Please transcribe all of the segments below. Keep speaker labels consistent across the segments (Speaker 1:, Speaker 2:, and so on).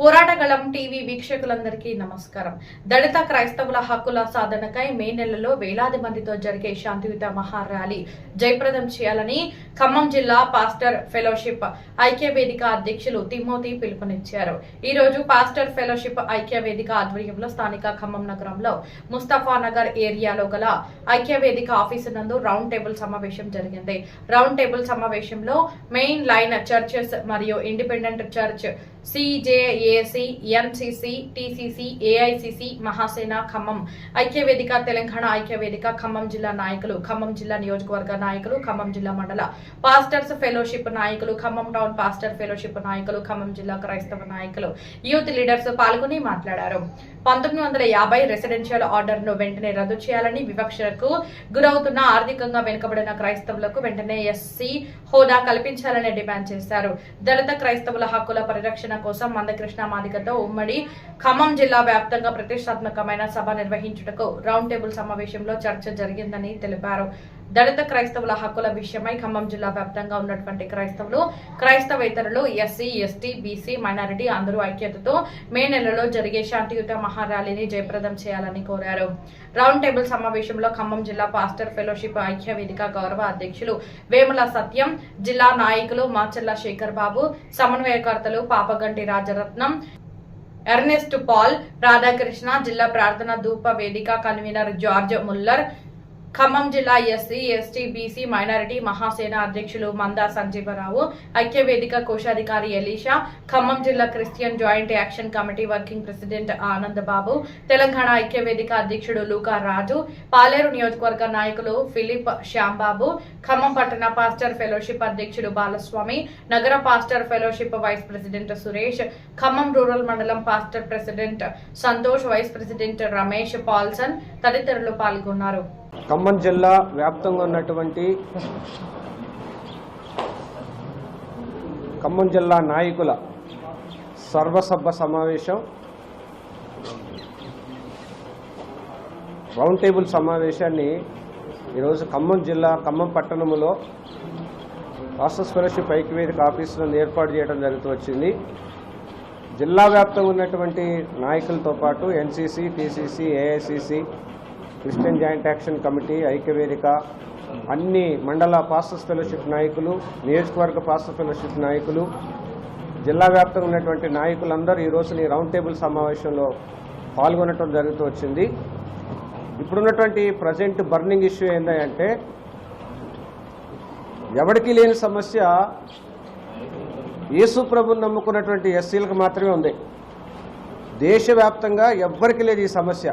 Speaker 1: పోరాటగలం TV వీక్షకులందరికీ నమస్కారం. దళిత క్రైస్తవుల హక్కుల సాధనకై మే నెలలో వేలాది మందితో జరిగే శాంతియుత మహా ర్యాలీ జయప్రదం చేయాలని ఖమ్మం జిల్లా పాస్టర్ ఫెలోషిప్ ఐక్య వేదిక అధ్యక్షులు తిమోతి పిలుపునిచ్చారు. ఈ రోజు పాస్టర్ ఫెలోషిప్ ఐక్య వేదిక ఆధ్వర్యంలో స్థానిక ఖమ్మం నగరంలో ముస్తఫానగర్ ఏరియాలో గల ఐక్య వేదిక ఆఫీసు నందు రౌండ్ టేబుల్ సమావేశం జరిగింది. రౌండ్ టేబుల్ సమావేశంలో మెయిన్ లైన్ చర్చెస్ మరియు independent church, CJAC, NCC, TCC, AICC, Mahasena Khammam ఐక్యవేదిక, తెలంగాణ ఐక్యవేదిక, ఖమ్మం జిల్లా నాయకులు, ఖమ్మం జిల్లా నియోజకవర్గ నాయకులు, ఖమ్మం జిల్లా మండల పాస్టర్స్ ఫెలోషిప్ నాయకులు, ఖమ్మం టౌన్ పాస్టర్ ఫెలోషిప్ నాయకులు, ఖమ్మం జిల్లా క్రైస్తవ నాయకులు, యూత్ లీడర్స్ పాల్గొని మాట్లాడారు. 1950 రెసిడెన్షియల్ ఆర్డర్ ను వెంటనే రద్దు చేయాలని, వివక్షకు గురవుతున్న ఆర్థికంగా వెనుకబడిన క్రైస్తవులకు వెంటనే ఎస్సీ హోదా కల్పించాలని డిమాండ్ చేశారు. దళిత క్రైస్తవుల హక్కుల పరిరక్షణ కోసం మందకృష్ణ మాదిగతో ఉమ్మడి ఖమ్మం జిల్లా వ్యాప్తంగా ప్రతిష్టాత్మకమైన సభ నిర్వహించుటకు రౌండ్ టేబుల్ సమావేశంలో చర్చ జరిగిందని తెలిపారు. దళిత క్రైస్తవుల హక్కుల విషయమై ఖమ్మం జిల్లా వ్యాప్తంగా ఉన్నటువంటి క్రైస్తవులు, క్రైస్తవేతరులు, ఎస్సీ, ఎస్టీ, బీసీ, మైనారిటీ అందరూ ఐక్యతతో మే నెలలో జరిగే శాంతియుత మహార్యాలీని జయప్రదం చేయాలని కోరారు. రౌండ్ టేబుల్ సమావేశంలో ఖమ్మం జిల్లా పాస్టర్ ఫెలోషిప్ ఐక్య వేదిక గౌరవ అధ్యక్షులు వేముల సత్యం, జిల్లా నాయకులు మాచర్ల శేఖర్ బాబు, సమన్వయకర్తలు పాపగంటి రాజరత్నం, ఎర్నెస్ట్ పాల్, రాధాకృష్ణ, జిల్లా ప్రార్థన ధూప వేదిక కన్వీనర్ జార్జ్ ముల్లర్, ఖమ్మం జిల్లా SC, ST, BC, minority Mahasena అధ్యక్షులు మందా సంజీవరావు, ఐక్యవేదిక కోశాధికారి ఎలీషా, ఖమ్మం జిల్లా Christian joint action committee working president Anand Babu, Telangana ఐక్యవేదిక అధ్యక్షుడు లూకా రాజు, పాలేరు నియోజకవర్గ నాయకులు ఫిలిప్ శ్యాంబాబు, ఖమ్మం పట్టణ పాస్టర్ ఫెలోషిప్ అధ్యక్షుడు బాలస్వామి, నగర pastor fellowship vice president Suresh, Khammam rural మండలం pastor president Santosh, vice president Ramesh Paulson తదితరులు పాల్గొన్నారు.
Speaker 2: ఖమ్మం జిల్లా వ్యాప్తంగా ఉన్నటువంటి ఖమ్మం జిల్లా నాయకుల సర్వసభ సమావేశం, రౌండ్ టేబుల్ సమావేశాన్ని ఈరోజు ఖమ్మం జిల్లా ఖమ్మం పట్టణంలో పాస్టర్స్ ఫెలోషిప్ ఐక్యవేదిక ఆఫీసులను ఏర్పాటు చేయడం జరుగుతూ వచ్చింది. జిల్లా వ్యాప్తంగా ఉన్నటువంటి నాయకులతో పాటు NCC, TCC, AICC, Christian joint action committee, ఐక్యవేదిక, అన్ని మండల పాస్టర్స్ ఫెలోషిప్ నాయకులు, నియోజకవర్గ పాస్టర్ ఫెలోషిప్ నాయకులు, జిల్లా వ్యాప్తంగా ఉన్నటువంటి నాయకులందరూ ఈ రోజుని రౌండ్ టేబుల్ సమావేశంలో పాల్గొనడం జరుగుతూ వచ్చింది. ఇప్పుడున్నటువంటి ప్రజెంట్ బర్నింగ్ ఇష్యూ ఏంటంటే, ఎవరికి లేని సమస్య యేసు ప్రభుని నమ్ముకున్నటువంటి ఎస్సీలకు మాత్రమే ఉంది. దేశవ్యాప్తంగా ఎవ్వరికి లేదు ఈ సమస్య.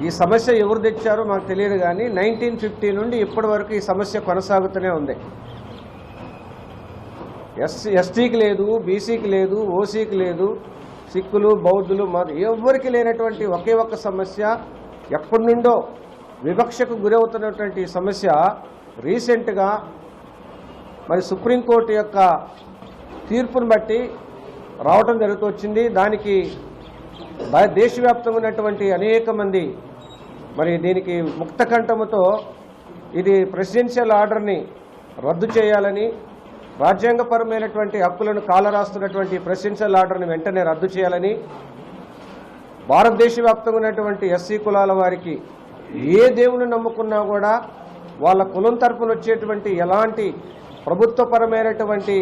Speaker 2: ఈ సమస్య ఎవరు తెచ్చారో మాకు తెలియదు, కానీ 1950 నుండి ఇప్పటి వరకు ఈ సమస్య కొనసాగుతూనే ఉంది. ఎస్టీకి లేదు, బీసీకి లేదు, ఓసీకి లేదు, సిక్కులు, బౌద్ధులు, ఎవరికి లేనటువంటి ఒకే ఒక్క సమస్య, ఎప్పటి నుండో వివక్షకు గురవుతున్నటువంటి సమస్య రీసెంట్గా మరి సుప్రీంకోర్టు యొక్క తీర్పును బట్టి రావటం జరుగుతూ వచ్చింది. దానికి దేశవ్యాప్తంగా ఉన్నటువంటి అనేక మంది మరి దీనికి ముక్తకంఠముతో ఇది ప్రెసిడెన్షియల్ ఆర్డర్ని రద్దు చేయాలని, రాజ్యాంగపరమైనటువంటి హక్కులను కాలరాస్తున్నటువంటి ప్రెసిడెన్షియల్ ఆర్డర్ని వెంటనే రద్దు చేయాలని, భారతదేశ వ్యాప్తంగా ఉన్నటువంటి ఎస్సీ కులాల వారికి ఏ దేవుని నమ్ముకున్నా కూడా వాళ్ళ కులం తరపున వచ్చేటువంటి ఎలాంటి ప్రభుత్వపరమైనటువంటి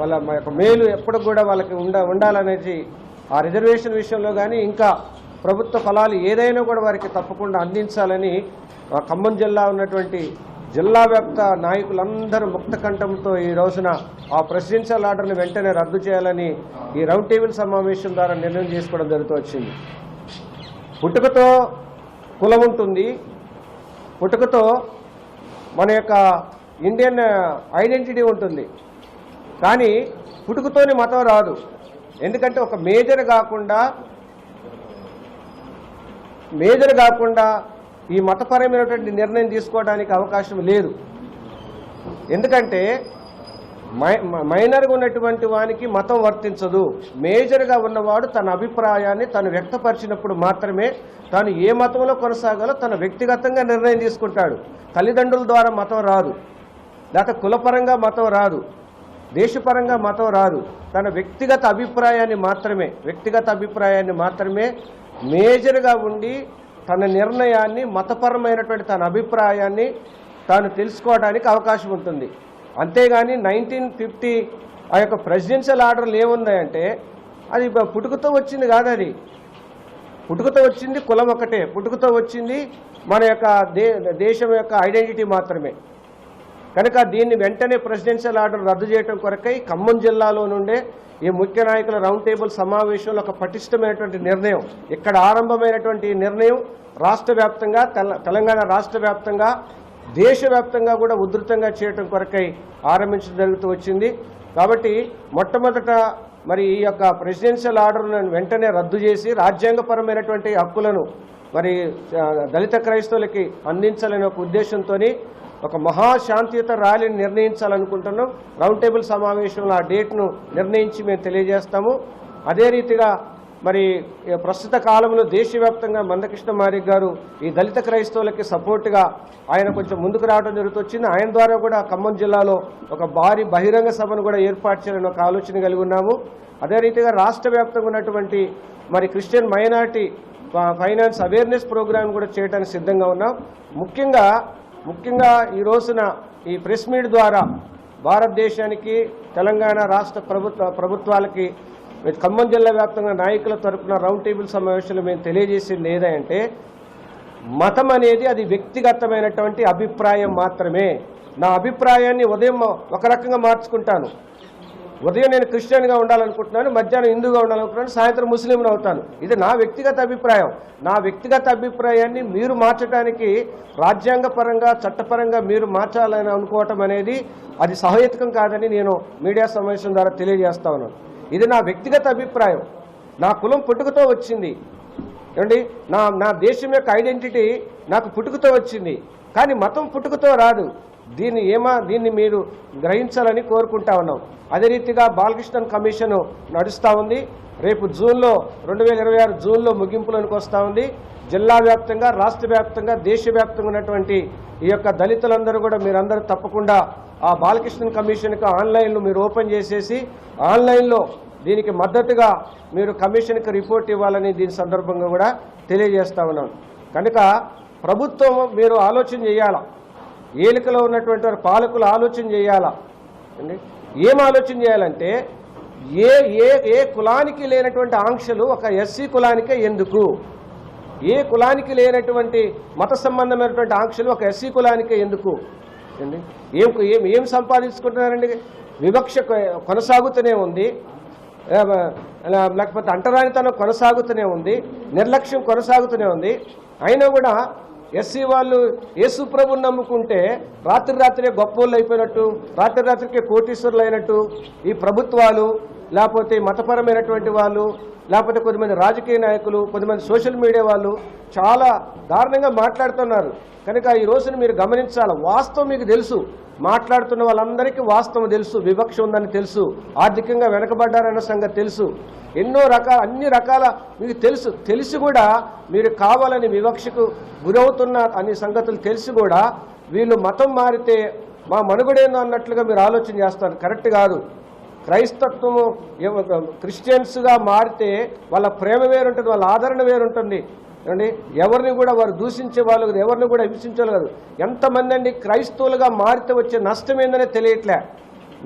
Speaker 2: వాళ్ళ మేలు ఎప్పుడు కూడా వాళ్ళకి ఉండాలనేది, ఆ రిజర్వేషన్ విషయంలో కానీ ఇంకా ప్రభుత్వ ఫలాలు ఏదైనా కూడా వారికి తప్పకుండా అందించాలని ఖమ్మం జిల్లా ఉన్నటువంటి జిల్లా వ్యాప్త నాయకులందరూ ముక్తకంఠంతో ఈ రోజున ఆ ప్రెసిడెన్షియల్ ఆర్డర్ని వెంటనే రద్దు చేయాలని ఈ రౌండ్ టేబుల్ సమావేశం ద్వారా నిర్ణయం చేసుకోవడం జరుగుతూ వచ్చింది. పుట్టుకతో కులం ఉంటుంది, పుట్టుకతో మన యొక్క ఇండియన్ ఐడెంటిటీ ఉంటుంది, కానీ పుట్టుకతోనే మతం రాదు. ఎందుకంటే ఒక మేజర్ కాకుండా ఈ మతపరమైనటువంటి నిర్ణయం తీసుకోవడానికి అవకాశం లేదు. ఎందుకంటే మైనర్గా ఉన్నటువంటి వానికి మతం వర్తించదు. మేజర్గా ఉన్నవాడు తన అభిప్రాయాన్ని తను వ్యక్తపరిచినప్పుడు మాత్రమే తాను ఏ మతంలో కొనసాగాలో తన వ్యక్తిగతంగా నిర్ణయం తీసుకుంటాడు. తల్లిదండ్రుల ద్వారా మతం రాదు, లేకపోతే కులపరంగా మతం రాదు. దేశపరంగా మతం రాదు, తన వ్యక్తిగత అభిప్రాయాన్ని మాత్రమే మేజర్గా ఉండి తన నిర్ణయాన్ని మతపరమైనటువంటి తన అభిప్రాయాన్ని తాను తెలుసుకోవడానికి అవకాశం ఉంటుంది. అంతేగాని 1950 ఆ యొక్క ప్రెసిడెన్షియల్ ఆర్డర్లు ఏముందంటే అది పుట్టుకతో వచ్చింది కాదు, అది పుట్టుకతో వచ్చింది కులం ఒకటే, పుట్టుకతో వచ్చింది మన యొక్క దేశం యొక్క ఐడెంటిటీ మాత్రమే. కనుక దీన్ని వెంటనే ప్రెసిడెన్షియల్ ఆర్డర్ రద్దు చేయడం కొరకై ఖమ్మం జిల్లాలో నుండే ఈ ముఖ్య నాయకుల రౌండ్ టేబుల్ సమావేశంలో ఒక పటిష్టమైనటువంటి నిర్ణయం, ఇక్కడ ఆరంభమైనటువంటి నిర్ణయం రాష్ట్ర వ్యాప్తంగా తెలంగాణ రాష్ట్ర వ్యాప్తంగా దేశవ్యాప్తంగా కూడా ఉధృతంగా చేయడం కొరకై ఆరంభించడం జరుగుతూ వచ్చింది. కాబట్టి మొట్టమొదట మరి ఈ యొక్క ప్రెసిడెన్షియల్ ఆర్డర్ను వెంటనే రద్దు చేసి రాజ్యాంగపరమైనటువంటి హక్కులను మరి దళిత క్రైస్తవులకి అందించాలనే ఒక ఉద్దేశంతో ఒక మహాశాంతియుత ర్యాలీని నిర్ణయించాలనుకుంటున్నాం. రౌండ్ టేబుల్ సమావేశంలో ఆ డేట్ను నిర్ణయించి మేము తెలియజేస్తాము. అదే రీతిగా మరి ప్రస్తుత కాలంలో దేశవ్యాప్తంగా మందకృష్ణ మాదిగ గారు ఈ దళిత క్రైస్తవులకి సపోర్ట్గా ఆయన కొంచెం ముందుకు రావడం జరుగుతొచ్చింది. ఆయన ద్వారా కూడా ఖమ్మం జిల్లాలో ఒక భారీ బహిరంగ సభను కూడా ఏర్పాటు చేయాలని ఒక ఆలోచన కలిగి ఉన్నాము. అదే రీతిగా రాష్ట్ర వ్యాప్తంగా ఉన్నటువంటి మరి Christian minority finance awareness programme కూడా చేయడానికి సిద్ధంగా ఉన్నాం. ముఖ్యంగా ఈ రోజున ఈ ప్రెస్ మీట్ ద్వారా భారతదేశానికి తెలంగాణ రాష్ట్ర ప్రభుత్వాలకి ఖమ్మం జిల్లా వ్యాప్తంగా నాయకుల తరపున రౌండ్ టేబుల్ సమావేశంలో మేము తెలియజేసింది ఏదంటే మతం అనేది అది వ్యక్తిగతమైనటువంటి అభిప్రాయం మాత్రమే. నా అభిప్రాయాన్ని ఉదయం ఒక రకంగా మార్చుకుంటాను, ఉదయం నేను క్రిస్టియన్గా ఉండాలనుకుంటున్నాను, మధ్యాహ్నం హిందూగా ఉండాలనుకుంటున్నాను, సాయంత్రం ముస్లింను అవుతాను. ఇది నా వ్యక్తిగత అభిప్రాయం. నా వ్యక్తిగత అభిప్రాయాన్ని మీరు మార్చడానికి రాజ్యాంగపరంగా చట్టపరంగా మీరు మార్చాలని అనుకోవటం అనేది అది సహేతుకం కాదని నేను మీడియా సమావేశం ద్వారా తెలియజేస్తా ఉన్నాను. ఇది నా వ్యక్తిగత అభిప్రాయం. నా కులం పుట్టుకతో వచ్చింది ఏమండి, నా దేశం యొక్క ఐడెంటిటీ నాకు పుట్టుకతో వచ్చింది, కానీ మతం పుట్టుకతో రాదు. దీన్ని మీరు గ్రహించాలని కోరుకుంటా ఉన్నాం. అదే రీతిగా బాలకృష్ణన్ కమిషన్ నడుస్తూ ఉంది. రేపు 2026 జూన్లో ముగింపులోనికి వస్తూ ఉంది. జిల్లా వ్యాప్తంగా రాష్ట్ర వ్యాప్తంగా దేశవ్యాప్తంగా ఉన్నటువంటి ఈ యొక్క దళితులందరూ కూడా మీరందరూ తప్పకుండా ఆ బాలకృష్ణన్ కమిషన్కి ఆన్లైన్లో మీరు ఓపెన్ చేసేసి ఆన్లైన్లో దీనికి మద్దతుగా మీరు కమిషన్కి రిపోర్ట్ ఇవ్వాలని దీని సందర్భంగా కూడా తెలియజేస్తా ఉన్నాం. కనుక ప్రభుత్వం మీరు ఆలోచన చేయాలా, ఏలికలో ఉన్నటువంటి వారు పాలకులు ఆలోచన చేయాలా. ఏం ఆలోచన చేయాలంటే ఏ కులానికి లేనటువంటి ఆంక్షలు ఒక ఎస్సీ కులానికే ఎందుకు, ఏ కులానికి లేనటువంటి మత సంబంధమైనటువంటి ఆంక్షలు ఒక ఎస్సీ కులానికే ఎందుకు? ఏం సంపాదించుకుంటున్నారండి? వివక్ష కొనసాగుతూనే ఉంది, లేకపోతే అంటరానితనం కొనసాగుతూనే ఉంది, నిర్లక్ష్యం కొనసాగుతూనే ఉంది. అయినా కూడా ఎస్సీ వాళ్ళు యేసు ప్రభువుని నమ్ముకుంటే రాత్రే గొప్పోళ్ళు అయిపోయినట్టు, రాత్రికే కోటీశ్వరులు అయినట్టు ఈ ప్రభుత్వాలు, లేకపోతే మతపరమైనటువంటి వాళ్ళు, లేకపోతే కొద్దిమంది రాజకీయ నాయకులు, కొద్దిమంది సోషల్ మీడియా వాళ్ళు చాలా దారుణంగా మాట్లాడుతున్నారు. కనుక ఈ రోజున మీరు గమనించాలి, వాస్తవం మీకు తెలుసు, మాట్లాడుతున్న వాళ్ళందరికీ వాస్తవం తెలుసు, వివక్ష ఉందని తెలుసు, ఆర్థికంగా వెనకబడ్డారన్న సంగతి తెలుసు, అన్ని రకాల మీకు తెలిసి కూడా మీరు కావాలని వివక్షకు గురవుతున్న అన్ని సంగతులు తెలిసి కూడా వీళ్ళు మతం మారితే మా మనుగడేందో అన్నట్లుగా మీరు ఆలోచన చేస్తారు. కరెక్ట్ కాదు. క్రైస్తత్వము క్రిస్టియన్స్గా మారితే వాళ్ళ ప్రేమ వేరుంటుంది, వాళ్ళ ఆదరణ వేరుంటుంది. అండి ఎవరిని కూడా వారు దూషించే వాళ్ళు కాదు, ఎవరిని కూడా హింసించేవాళ్ళు కాదు. ఎంతమంది అండి క్రైస్తవులుగా మారితే వచ్చే నష్టం ఏందనే తెలియట్లే.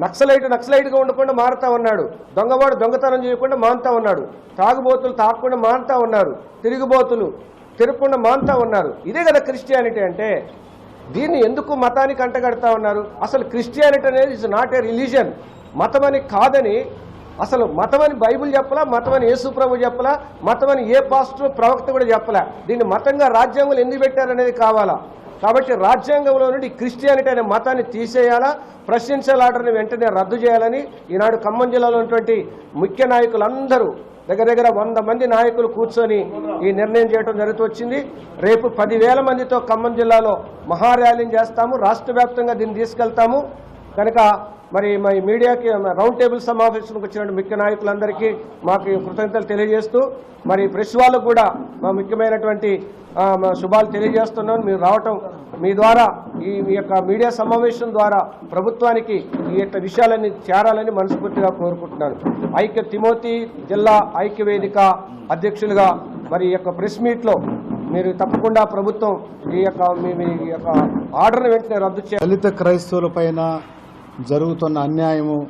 Speaker 2: నక్సలైట్గా ఉండకుండా మారుతా ఉన్నాడు, దొంగవాడు దొంగతనం చేయకుండా మానుతా ఉన్నాడు, తాగుబోతులు తాగకుండా మానుతా ఉన్నారు, తిరుగుబోతులు తిరగకుండా మానుతా ఉన్నారు. ఇదే కదా క్రిస్టియానిటీ అంటే. దీన్ని ఎందుకు మతానికి అంటగడతా ఉన్నారు? అసలు క్రిస్టియానిటీ అనేది ఇస్ నాట్ ఏ రిలీజన్, మతమని కాదని. అసలు మతమని బైబిల్ చెప్పలా, మతమని యేసు ప్రభు చెప్పలా, మతమని ఏ పాస్టర్ ప్రవక్త కూడా చెప్పలా. దీన్ని మతంగా రాజ్యాంగంలో ఎందుకు పెట్టారనేది కావాలా. కాబట్టి రాజ్యాంగంలో నుండి క్రిస్టియానిటీ అనే మతాన్ని తీసేయాలా, ప్రెసిడెన్షియల్ ఆర్డర్ని వెంటనే రద్దు చేయాలని ఈనాడు ఖమ్మం జిల్లాలో ఉన్నటువంటి ముఖ్య నాయకులందరూ దగ్గర 100 మంది నాయకులు కూర్చొని ఈ నిర్ణయం చేయడం జరుగుతూ వచ్చింది. రేపు 10,000 మందితో ఖమ్మం జిల్లాలో మహార్యాలీని చేస్తాము, రాష్ట్ర వ్యాప్తంగా దీన్ని తీసుకెళ్తాము. కనుక మరి మా ఈ మీడియాకి రౌండ్ టేబుల్ సమావేశానికి వచ్చిన ముఖ్య నాయకులందరికీ మాకు కృతజ్ఞతలు తెలియజేస్తూ మరి ప్రెస్ వాళ్ళకు కూడా మా ముఖ్యమైనటువంటి శుభాలు తెలియజేస్తున్నాను. మీరు రావటం మీ ద్వారా ఈ యొక్క మీడియా సమావేశం ద్వారా ప్రభుత్వానికి ఈ యొక్క విషయాలన్నీ చేరాలని మనస్ఫూర్తిగా కోరుకుంటున్నాను. తిమోతి జిల్లా ఐక్యవేదిక అధ్యక్షులుగా మరి ఈ యొక్క ప్రెస్ మీట్లో మీరు తప్పకుండా ప్రభుత్వం ఈ యొక్క ఆర్డర్ని వెంటనే రద్దు చేయాలి.
Speaker 3: దళిత క్రైస్తవుల పైన జరుగుతున్న అన్యాయము,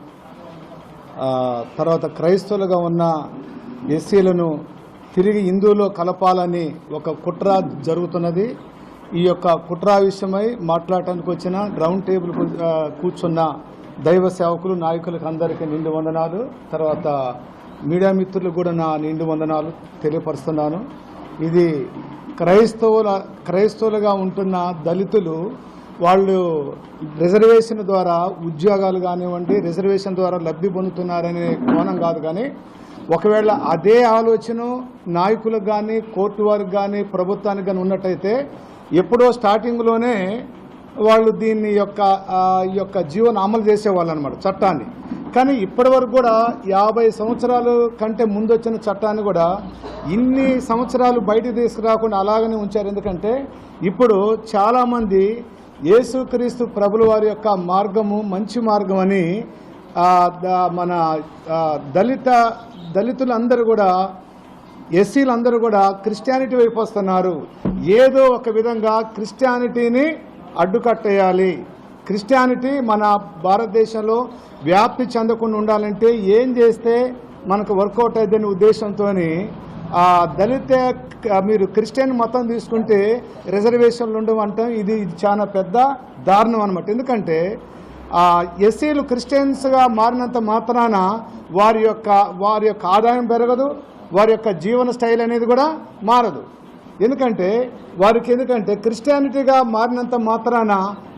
Speaker 3: తర్వాత క్రైస్తవులుగా ఉన్న ఎస్సీలను తిరిగి హిందువులో కలపాలని ఒక కుట్ర జరుగుతున్నది. ఈ యొక్క కుట్ర విషయమై మాట్లాడటానికి వచ్చిన రౌండ్ టేబుల్ కూర్చున్న దైవ సేవకులు నాయకులకు అందరికీ నిండు వందనాలు. తర్వాత మీడియా మిత్రులకు కూడా నా నిండు వందనాలు తెలియపరుస్తున్నాను. ఇది క్రైస్తవులుగా ఉంటున్న దళితులు వాళ్ళు రిజర్వేషన్ ద్వారా ఉద్యోగాలు కానివ్వండి, రిజర్వేషన్ ద్వారా లబ్ధి పొందుతున్నారనే కోణం కాదు. కానీ ఒకవేళ అదే ఆలోచన నాయకులకు కానీ కోర్టు వారికి కానీ ప్రభుత్వానికి కానీ ఉన్నట్టయితే ఎప్పుడో స్టార్టింగ్లోనే వాళ్ళు దీన్ని ఈ యొక్క జీవన అమలు చేసేవాళ్ళు అనమాట చట్టాన్ని. కానీ ఇప్పటి వరకు కూడా 50 సంవత్సరాల కంటే ముందు వచ్చిన చట్టాన్ని కూడా ఇన్ని సంవత్సరాలు బయటకు తీసుకురాకుండా అలాగనే ఉంచారు. ఎందుకంటే ఇప్పుడు చాలామంది యేసుక్రీస్తు ప్రభుల వారి యొక్క మార్గము మంచి మార్గం అని మన దళితులందరూ కూడా ఎస్సీలందరూ కూడా క్రిస్టియానిటీ వైపు వస్తున్నారు. ఏదో ఒక విధంగా క్రిస్టియానిటీని అడ్డుకట్టేయాలి, క్రిస్టియానిటీ మన భారతదేశంలో వ్యాప్తి చెందకుండా ఉండాలంటే ఏం చేస్తే మనకు వర్కౌట్ అయ్యేదనే ఉద్దేశంతో దళిత మీరు క్రిస్టియన్ మతం తీసుకుంటే రిజర్వేషన్లు ఉండమంటాం. ఇది చాలా పెద్ద దారుణం అనమాట. ఎందుకంటే ఎస్సీలు క్రిస్టియన్స్గా మారినంత మాత్రాన వారి యొక్క ఆదాయం పెరగదు, వారి యొక్క జీవన స్టైల్ అనేది కూడా మారదు. ఎందుకంటే క్రిస్టియానిటీగా మారినంత మాత్రాన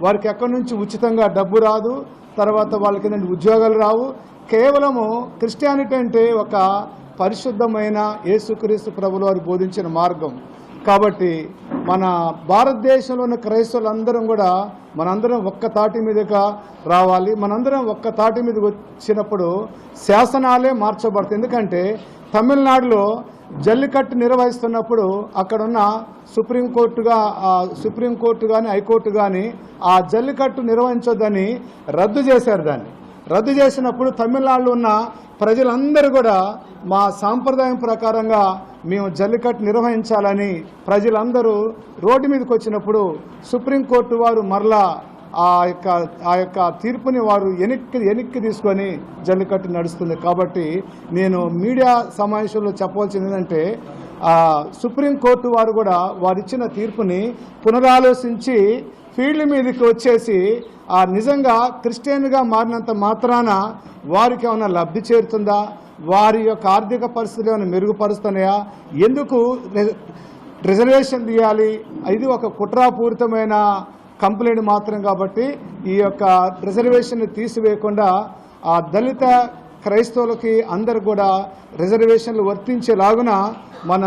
Speaker 3: వారికి ఎక్కడి నుంచి ఉచితంగా డబ్బు రాదు, తర్వాత వాళ్ళకి ఉద్యోగాలు రావు. కేవలము క్రిస్టియానిటీ అంటే ఒక పరిశుద్ధమైన యేసుక్రీస్తు ప్రభువు వారు బోధించిన మార్గం. కాబట్టి మన భారతదేశంలో ఉన్న క్రైస్తవులందరం కూడా మనందరం ఒక్క తాటి మీదగా రావాలి. మనందరం ఒక్క తాటి మీదకి వచ్చినప్పుడు శాసనాలే మార్చబడతాయి. ఎందుకంటే తమిళనాడులో జల్లికట్టు నిర్వహిస్తున్నప్పుడు అక్కడున్న సుప్రీంకోర్టు కానీ హైకోర్టు కానీ ఆ జల్లికట్టు నిర్వహించొద్దని రద్దు చేశారు. దాన్ని రద్దు చేసినప్పుడు తమిళనాడులో ఉన్న ప్రజలందరూ కూడా మా సాంప్రదాయం ప్రకారంగా మేము జల్లికట్టు నిర్వహించాలని ప్రజలందరూ రోడ్డు మీదకి వచ్చినప్పుడు సుప్రీంకోర్టు వారు మరలా ఆ యొక్క తీర్పుని వారు వెనక్కి తీసుకొని జల్లికట్టు నడుస్తుంది. కాబట్టి నేను మీడియా సమావేశంలో చెప్పవలసింది ఏంటంటే సుప్రీంకోర్టు వారు కూడా వారిచ్చిన తీర్పుని పునరాలోచించి ఫీల్డ్ మీదకి వచ్చేసి నిజంగా క్రిస్టియన్గా మారినంత మాత్రాన వారికి ఏమైనా లబ్ధి చేరుతుందా, వారి యొక్క ఆర్థిక పరిస్థితులు ఏమైనా మెరుగుపరుస్తున్నాయా, ఎందుకు రిజర్వేషన్ తీయాలి, ఇది ఒక కుట్రాపూరితమైన కంప్లైంట్ మాత్రం. కాబట్టి ఈ యొక్క రిజర్వేషన్ తీసివేయకుండా దళిత క్రైస్తవులకి అందరు కూడా రిజర్వేషన్లు వర్తించేలాగున మన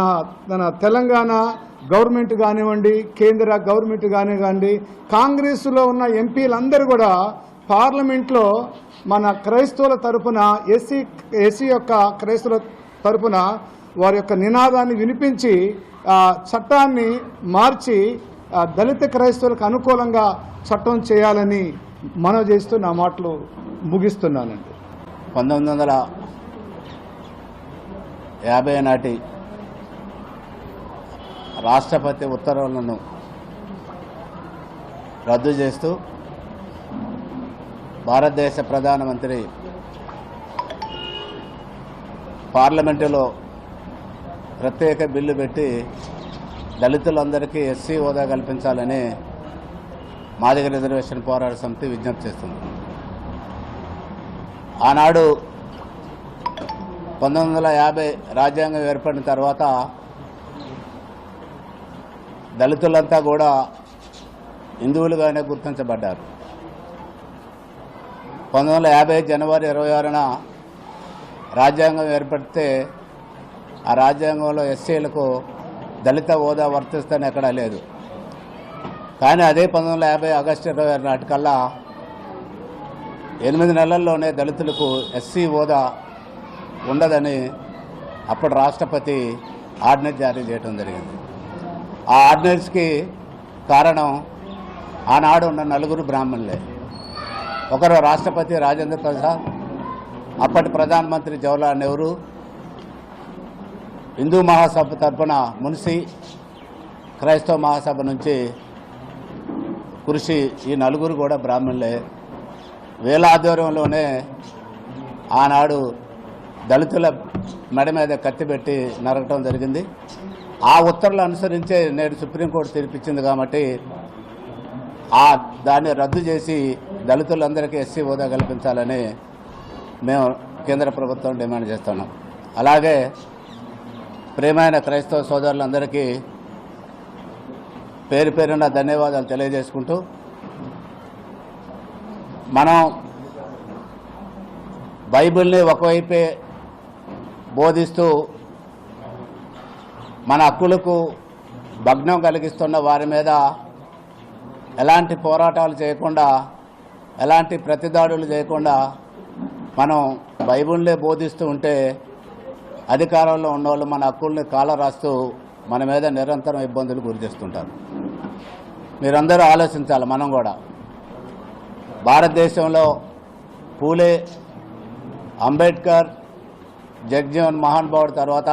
Speaker 3: తెలంగాణ గవర్నమెంట్ కానివ్వండి, కేంద్ర గవర్నమెంట్ కానివ్వండి, కాంగ్రెస్లో ఉన్న ఎంపీలందరూ కూడా పార్లమెంట్లో మన క్రైస్తవుల తరపున ఎస్సీ యొక్క క్రైస్తవుల తరపున వారి యొక్క నినాదాన్ని వినిపించి చట్టాన్ని మార్చి దళిత క్రైస్తవులకు అనుకూలంగా చట్టం చేయాలని మనవి చేస్తూ నా మాటలు ముగిస్తున్నానండి.
Speaker 4: 1950 నాటి రాష్ట్రపతి ఉత్తర్వులను రద్దు చేస్తూ భారతదేశ ప్రధానమంత్రి పార్లమెంటులో ప్రత్యేక బిల్లు పెట్టి దళితులందరికీ ఎస్సీ హోదా కల్పించాలని మాదిగ రిజర్వేషన్ పోరాట సమితి విజ్ఞప్తి చేస్తుంది. ఆనాడు 1950 రాజ్యాంగం ఏర్పడిన తర్వాత దళితులంతా కూడా హిందువులుగానే గుర్తించబడ్డారు. 1950 జనవరి 26న రాజ్యాంగం ఏర్పడితే ఆ రాజ్యాంగంలో ఎస్సీలకు దళిత హోదా వర్తిస్తుందని ఎక్కడా లేదు. కానీ అదే 1950 ఆగస్టు 26 నాటికల్లా 8 నెలల్లోనే దళితులకు ఎస్సీ హోదా ఉండదని అప్పుడు రాష్ట్రపతి ఆర్డినెన్స్ జారీ చేయడం జరిగింది. ఆ ఆర్డినెన్స్కి కారణం ఆనాడు ఉన్న 4 బ్రాహ్మణులే. ఒకరు రాష్ట్రపతి రాజేంద్ర ప్రసాద్, అప్పటి ప్రధానమంత్రి జవహర్లాల్ నెహ్రూ, హిందూ మహాసభ తరఫున మున్సి, క్రైస్తవ మహాసభ నుంచి కృషి, ఈ 4 కూడా బ్రాహ్మణులే. వీళ్ళ ఆధ్వర్యంలోనే ఆనాడు దళితుల మెడ మీద కత్తి పెట్టి నరకటం జరిగింది. ఆ ఉత్తర్వులు అనుసరించే నేడు సుప్రీంకోర్టు తీర్పిచ్చింది కాబట్టి దాన్ని రద్దు చేసి దళితులందరికీ ఎస్సీ హోదా కల్పించాలని మేము కేంద్ర ప్రభుత్వం డిమాండ్ చేస్తున్నాం. అలాగే ప్రియమైన క్రైస్తవ సోదరులందరికీ పేరు పేరున ధన్యవాదాలు తెలియజేసుకుంటూ, మనం బైబిల్ని ఒకవైపే బోధిస్తూ మన హక్కులకు భగ్నం కలిగిస్తున్న వారి మీద ఎలాంటి పోరాటాలు చేయకుండా, ఎలాంటి ప్రతిదాడులు చేయకుండా మనం బైబిల్నే బోధిస్తూ ఉంటే అధికారంలో ఉన్నవాళ్ళు మన హక్కుల్ని కాలరాస్తూ మన మీద నిరంతరం ఇబ్బందులు గురి చేస్తుంటారు. మీరందరూ ఆలోచించాలి. మనం కూడా భారతదేశంలో పూలే, అంబేద్కర్, జగ్జీవన్ మహానుభావుడు తర్వాత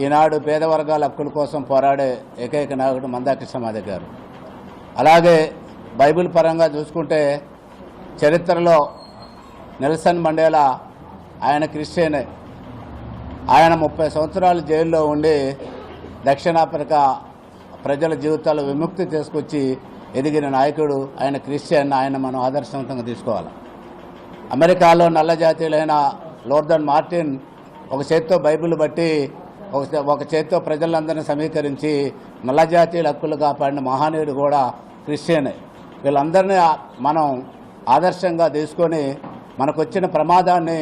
Speaker 4: ఈనాడు పేద వర్గాల హక్కుల కోసం పోరాడే ఏకైక నాయకుడు మందాకృష్ణ మాదిగ గారు. అలాగే బైబిల్ పరంగా చూసుకుంటే చరిత్రలో నెల్సన్ మండేలా, ఆయన క్రిస్టియనే. ఆయన 30 సంవత్సరాలు జైల్లో ఉండి దక్షిణాఫ్రికా ప్రజల జీవితాల్లో విముక్తి తీసుకొచ్చి ఎదిగిన నాయకుడు. ఆయన క్రిస్టియన్. ఆయన మనం ఆదర్శవంతంగా తీసుకోవాలి. అమెరికాలో నల్ల జాతీయులైన లోర్డన్ మార్టిన్ ఒక చేత్తో బైబిల్ బట్టి ఒక చేత్తో ప్రజలందరినీ సమీకరించి నల్ల జాతీయుల హక్కులు కాపాడిన మహానీయుడు కూడా క్రిస్టియనే. వీళ్ళందరినీ మనం ఆదర్శంగా తీసుకొని మనకొచ్చిన ప్రమాదాన్ని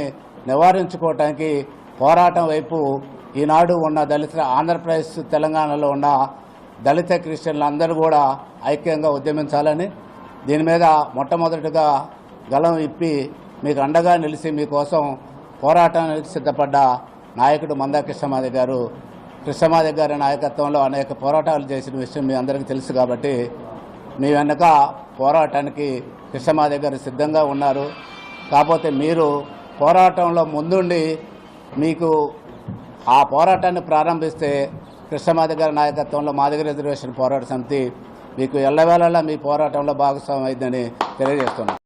Speaker 4: నివారించుకోవటానికి పోరాటం వైపు ఈనాడు ఉన్న దళిత ఆంధ్రప్రదేశ్, తెలంగాణలో ఉన్న దళిత క్రిస్టియన్లు అందరూ కూడా ఐక్యంగా ఉద్యమించాలని, దీని మీద మొట్టమొదటిగా గలం ఇప్పి మీకు అండగా నిలిచి మీకోసం పోరాటానికి సిద్ధపడ్డ నాయకుడు మందాకృష్ణ మాదిగ గారు. కృష్ణమాదిగ గారి నాయకత్వంలో అనేక పోరాటాలు చేసిన విషయం మీ అందరికీ తెలుసు కాబట్టి మీ వెనక పోరాటానికి కృష్ణమాదిగ గారు సిద్ధంగా ఉన్నారు. కాకపోతే మీరు పోరాటంలో ముందుండి మీకు ఆ పోరాటాన్ని ప్రారంభిస్తే కృష్ణమాదిగ గారి నాయకత్వంలో మాదిగ రిజర్వేషన్ పోరాట సమితి మీకు ఎల్లవేళలా మీ పోరాటంలో భాగస్వామ్యం అయిందని తెలియజేస్తున్నాను.